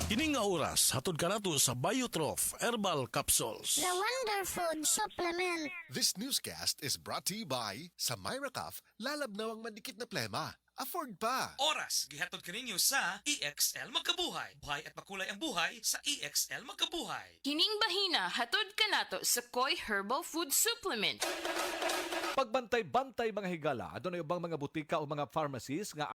Kining nga oras, hatod ka nato sa Biotrof Herbal Capsules. The Wonder Food Supplement. This newscast is brought to you by sa Myra Cuff, lalabnawang mandikit na plema. Afford pa! Oras, gihatod kaninyo sa EXL Magkabuhay. Buhay at makulay ang buhay sa EXL Magkabuhay. Kining bahina, hatod ka nato sa Koi Herbal Food Supplement. Pagbantay-bantay mga higala, adunay ubang mga butika o mga pharmacies nga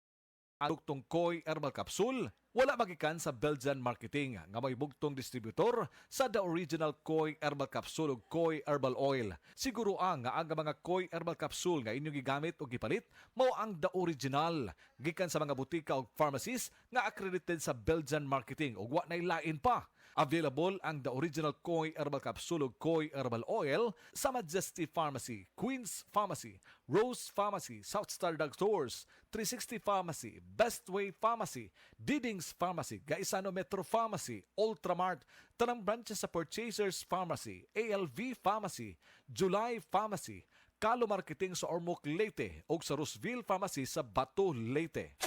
produktong Koi Herbal Capsule wala magikan sa Belgian Marketing nga may bugtong distributor sa the original Koi Herbal Capsule ug Koi Herbal Oil. Siguro ang mga Koi Herbal Capsule nga inyong gigamit o gipalit mao ang the original gikan sa mga butika o pharmacies nga accredited sa Belgian Marketing ug wa nay lain pa. Available ang the original Koi Herbal Capsule ug Koi Herbal Oil sa Majesty Pharmacy, Queen's Pharmacy, Rose Pharmacy, South Star Drug Stores, 360 Pharmacy, Bestway Pharmacy, Didings Pharmacy, Gaisano Metro Pharmacy, Ultramart, tanang branches sa Purchasers Pharmacy, ALV Pharmacy, July Pharmacy, Kalo Marketing sa Ormoc Leyte ug sa Roseville Pharmacy sa Bato Leyte.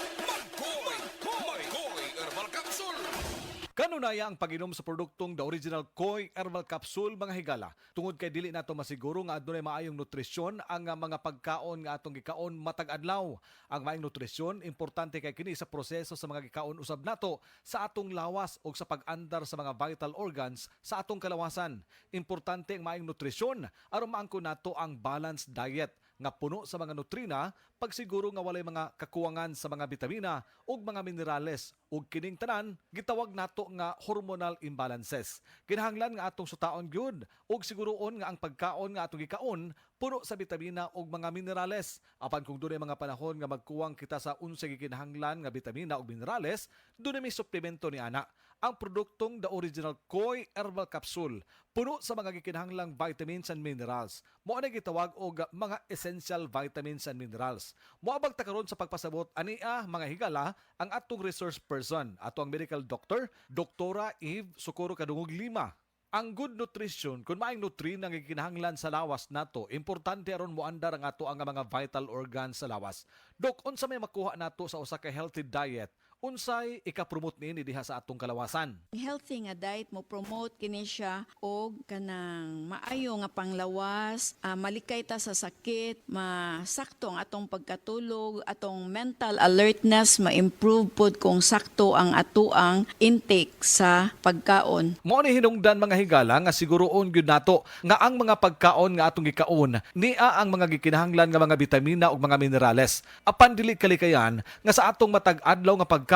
Kanunaya ang pag-inom sa produktong the original Koi Herbal Capsule mga higala. Tungod kay dili nato masiguro nga adunay maayong nutrisyon ang mga pagkaon nga atong gikaon matag adlaw. Ang maayong nutrisyon importante kay kini sa proseso sa mga gikaon usab nato sa atong lawas ug sa pag-andar sa mga vital organs sa atong kalawasan. Importante ang maayong nutrisyon aron maangkon nato ang balanced diet nga puno sa mga nutrina, pagsiguro nga walay mga kakuwangan sa mga bitamina ug mga minerales ug kining tanan gitawag nato nga hormonal imbalances. Kinahanglan nga atong sutaon gyud ug siguroon nga ang pagkaon nga atong gikaon puno sa bitamina ug mga minerales. Apan kung dunay mga panahon nga magkuwang kita sa unsay gikinahanglan nga bitamina ug minerales, dunay may suplemento ni ana. Ang produktong the original Koi Herbal Capsule puno sa mga gikinahanglang vitamins and minerals. Mao na gitawag og mga essential vitamins and minerals. Moabag ta karon sa pagpasabot ania mga higala ang atong resource person, ato ang medical doctor, Doktora Eve Socorro Kadungog Lima. Ang good nutrition, kung maayong nutrien ang gikinahanglan sa lawas nato, importante aron moandar ang ato ang mga vital organs sa lawas. Dok, unsa may makuha nato sa usa ka healthy diet? Unsay ika-promote niini diha sa atong kalawasan? Healthy nga diet mo promote kini siya og kanang maayo nga panglawas, malikay ta sa sakit, masakto ang atong pagkatulog, atong mental alertness ma-improve pod kung sakto ang atuang intake sa pagkaon. Mao ni hinungdan mga higala nga siguroon gyud nato nga ang mga pagkaon nga atong gikaon niya ang mga gikinahanglan nga mga bitamina ug mga minerales. Apan dili kalikayan nga sa atong matag adlaw nga pagkaon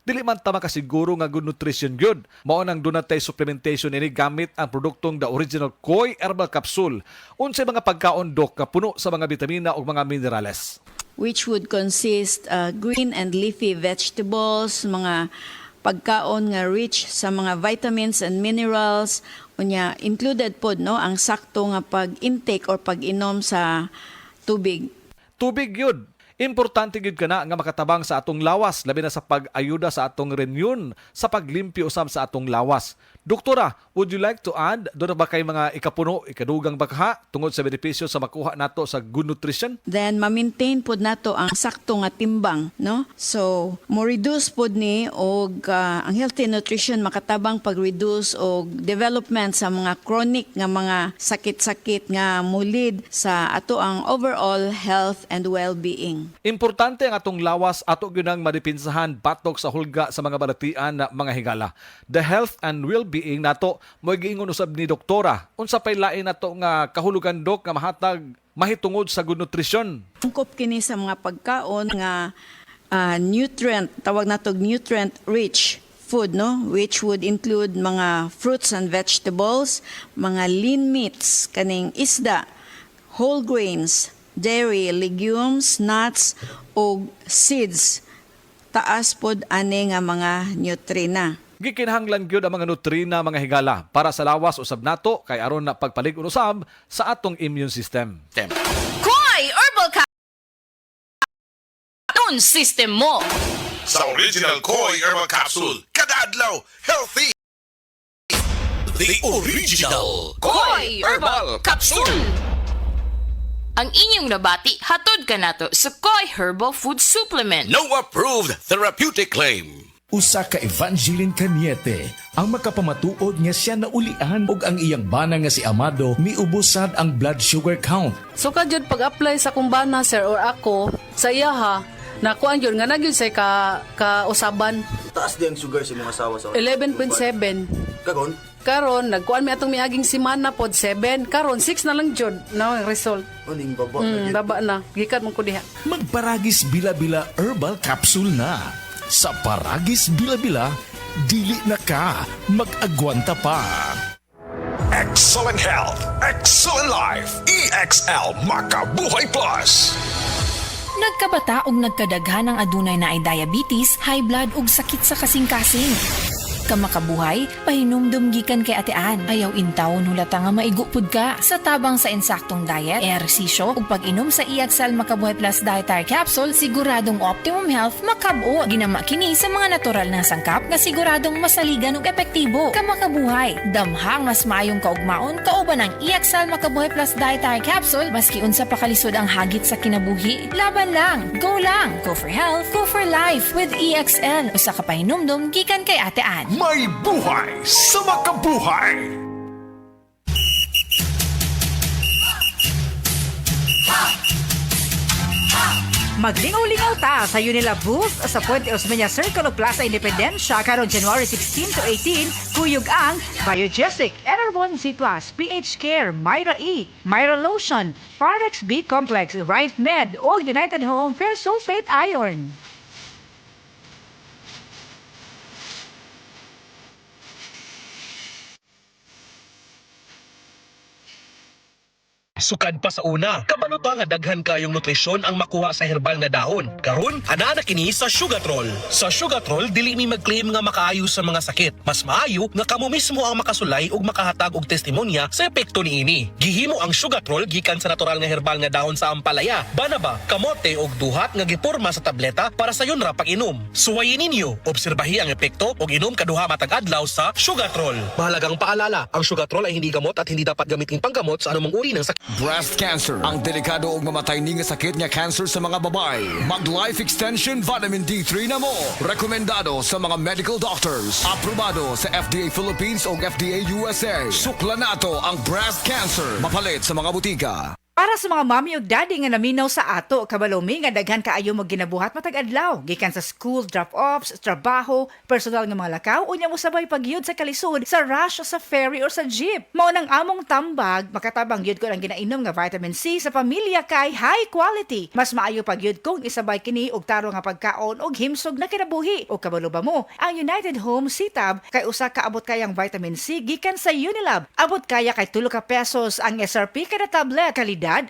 dili man ta makasiguro nga good nutrition gyud. Mao nang dunay supplementation ini gamit ang produktong the original Koi Herbal Capsule. Unsay mga pagkaon dok nga puno sa mga bitamina ug mga minerales? Which would consist green and leafy vegetables, mga pagkaon nga rich sa mga vitamins and minerals, unya included pod no ang sakto nga pag-intake or pag-inom sa tubig. Tubig yun. Importante gyud kana nga makatabang sa atong lawas labi na sa pag-ayuda sa atong reunion sa paglimpyo usab sa atong lawas. Doktora, would you like to add doon ba kay mga ikapuno, ikadugang bakha tungod sa benepisyo sa makuha nato sa good nutrition? Then ma-maintain pod nato ang sakto nga timbang, no? So, mo reduce pod ni og ang healthy nutrition makatabang pag-reduce og development sa mga chronic nga mga sakit-sakit nga mulid sa ato ang overall health and well-being. Importante ang atong lawas ato gyud madipinsahan batok sa hulga sa mga balatian na mga higala. The health and well-being nato mo giingon usab ni doktora. Unsa pay lain nato nga kahulugan dok nga mahatag mahitungod sa good nutrition? Angkop kini sa mga pagkaon nga nutrient, tawag nato nutrient rich food, no, which would include mga fruits and vegetables, mga lean meats kaning isda, whole grains, dairy, legumes, nuts o seeds. Taas pod ani nga mga nutrina. Gikinahanglan gyud ang mga nutrina mga higala para sa lawas usab nato kay aron na pagpalig usab sa atong immune system. Koi Herbal Capsule system mo. Sa original Koi Herbal Capsule, kada adlaw, healthy! The original Koi Herbal Capsule. Ang inyong nabati, hatod ka nato sa Koi Herbal Food Supplement. No approved therapeutic claim. Usa ka Evangeline Cañete ang makapamatuod nga siya naulian ug ang iyang bana nga si Amado miubusad ang blood sugar count. So kadyod pag-apply sa kumbana sir or ako sa iya ha, nakuan yun nga nagyud say ka-usaban. Taas din ang sugar sa mga asawa sa 11.7. Kagon? Karon nagkuan mi atong miaging semana pod 7. Karon 6 na lang jud na ang result. Aning baba. Baba na. Gikat mo ko diha. Magparagis Bila-Bila Herbal Capsule na. Sa Paragis Bila-Bila, dili na ka mag-agwanta pa. Excellent health, excellent life. EXL Makabuhay Plus. Nagkabata ug nagkadaghan ang adunay na ay diabetes, high blood ug sakit sa kasing-kasing. Kamakabuhay, pahinumdum gikan kay atean. Ayaw intaw hulata nga maigupod ka. Sa tabang sa insaktong diet, ehersisyo ug pag-inom sa EXL Makabuhay Plus Dietary Capsule, siguradong optimum health makab-o. Ginama kini sa mga natural na sangkap nga siguradong masaligan ug epektibo. Kamakabuhay, damhang mas maayong kaugmaon kauban ang EXL Makabuhay Plus Dietary Capsule maski unsa pa kalisod ang hagit sa kinabuhi. Laban lang, go lang. Go for health, go for life with EXL. Usa ka pahinumdum gikan kay atean. May buhay sa makabuhay. Maglingaw-lingaw ta sa Unilab booth sa Puente Osmeña Circle of Plaza Independencia karon January 16 to 18. Kuyog ang Biogesic, Enervon C+, PH Care, Myra E, Myra Lotion, Parex B Complex, Right Med o United Home Fair Sulfate Iron. Sukad pa sa una, kabalo ba nga daghan kayong nutrisyon ang makuha sa herbal na dahon? Karon, ana na kini sa Sugatrol. Sa Sugatrol, dili mi mag-claim nga makaayo sa mga sakit. Mas maayo nga kamo mismo ang makasulay ug makahatag og testimonya sa epekto niini. Gihimo ang Sugatrol gikan sa natural nga herbal nga dahon sa ampalaya, banaba, kamote ug duhat nga giporma sa tableta para sa yunra pag-inom. Suwayin ninyo, obserbahi ang epekto ug inom kaduha matag adlaw sa Sugatrol. Mahalagang paalala, ang Sugatrol ay hindi gamot at hindi dapat gamitin panggamot sa anumang uri ng sakit. Breast cancer, ang delikado ug mamatay ni nga sakit nga cancer sa mga babae. Mag-life extension vitamin D3 na mo. Rekomendado sa mga medical doctors. Aprobado sa FDA Philippines ug FDA USA. Sukla nato ang breast cancer. Mapalit sa mga butika. Para sa mga mami ug daddy nga naminaw sa ato, kabalumi nga daghan kaayo mo ginabuhat matag adlaw gikan sa school drop-offs, trabaho, personal nga mga lakaw unya mo sabay pagyud sa kalisod sa rush o sa ferry or sa jeep. Mao nang among tambag makatabang gyud ko ang ginainom nga vitamin C sa pamilya kay high quality. Mas maayo pagyud kung isabay kini og taro nga pagkaon og himsog na kinabuhi. O kabalo ba mo, ang United Home Citab kay usa ka abot kayang vitamin C gikan sa Unilab. Abot kaya kay 3 pesos ang SRP kada tablet.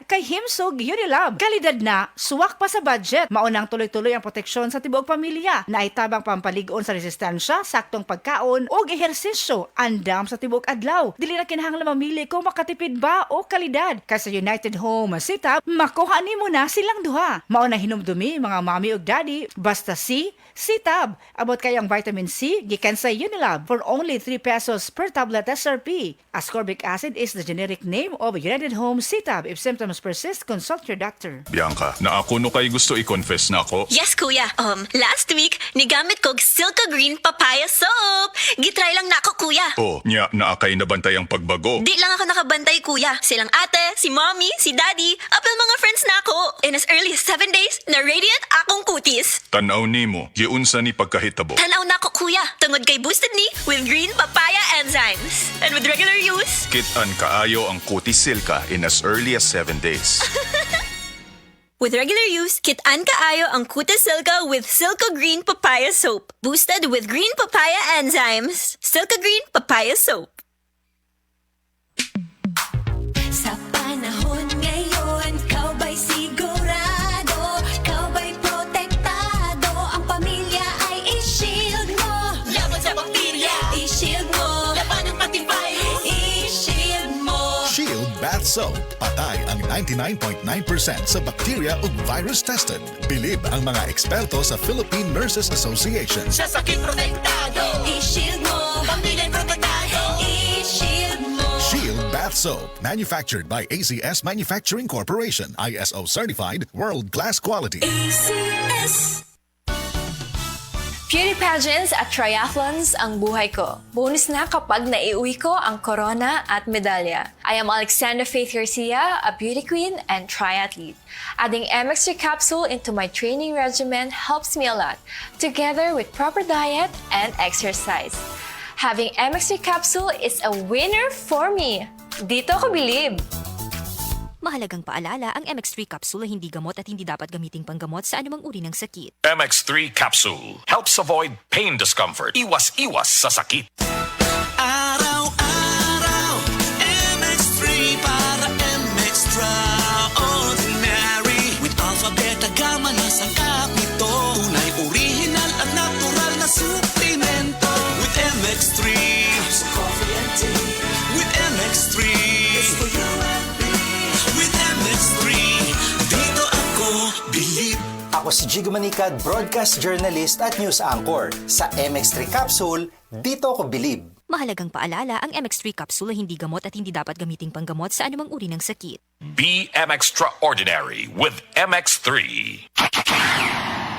Kay himsog Unilab. Kalidad na, suwak pa sa budget. Maunang tuloy-tuloy ang proteksyon sa tibuok pamilya. Naitabang pampaligon sa resistensya, saktong pagkaon o ehersisyo. Andam sa tibuok adlaw. Dili na kinahanglan mamili kung makatipid ba o kalidad. Kaysa United Home Citab, makuha nimo na silang duha. Maunang hinumdumi mga mami ug daddy. Basta Citab. Abot kayang vitamin C gikan sa Unilab for only 3 pesos per tablet SRP. Ascorbic acid is the generic name of United Home Citab. If symptoms persist, consult your doctor. Bianca, na ako no kay gusto i-confess na ako. Yes, kuya. Last week, nigamit kog Silka Green Papaya Soap. Gitry lang na ako, kuya. Oh, nya naakay nabantay ang pagbago. Di lang ako nakabantay, kuya. Silang ate, si mommy, si daddy, apel mga friends na ako. In as early as 7 days, na-radiant akong kutis. Tanaw nimo, giunsa ni pagkahitabo. Tanaw na ako, kuya. Tungod kay boosted ni with green papaya enzymes. And with regular use, Kit-an kaayo ang kutis Silka in as early as 7 days. with regular use, kit-an kaayo ang Kutis Silka with Silka Green Papaya Soap. Boosted with green papaya enzymes. Silka Green Papaya Soap. Sa panahon ngayon, kau ba'y sigurado? Kau ba'y protektado? Ang pamilya ay i-shield mo. Laban sa bakterya, i-shield mo. Laban ng pati virus, i-shield mo. Shield Bath Soap. Patay ang 99.9% sa bacteria ug virus tested. Bilib ang mga eksperto sa Philippine Nurses Association. Sa sakit protektado, i-shield mo. Pamilya protektado, i-shield mo. Shield Bath Soap. Manufactured by ACS Manufacturing Corporation. ISO certified, world-class quality. ACS. Beauty pageants at triathlons ang buhay ko. Bonus na kapag naiuwi ko ang corona at medalya. I am Alexandra Faith Garcia, a beauty queen and triathlete. Adding MX3 capsule into my training regimen helps me a lot, together with proper diet and exercise. Having MX3 capsule is a winner for me. Dito ko bilib. Mahalagang paalala, ang MX3 capsule ay hindi gamot at hindi dapat gamiting panggamot sa anumang uri ng sakit. MX3 Capsule helps avoid pain discomfort. Iwas-iwas sa sakit. Araw-araw, MX3 para MX-Traordinary. With alpha, beta, gamma na sangkap nito. Tunay, original at natural na suplemento. With MX3, sa coffee and tea. With MX3, it's for you and me. With MX3, dito ako bilib. Ako si Jigo Manicad, broadcast journalist at news anchor. Sa MX3 Capsule, dito ako bilib. Mahalagang paalala, ang MX3 capsule ay hindi gamot at hindi dapat gamiting panggamot sa anumang uri ng sakit. Be MX-Traordinary with MX3.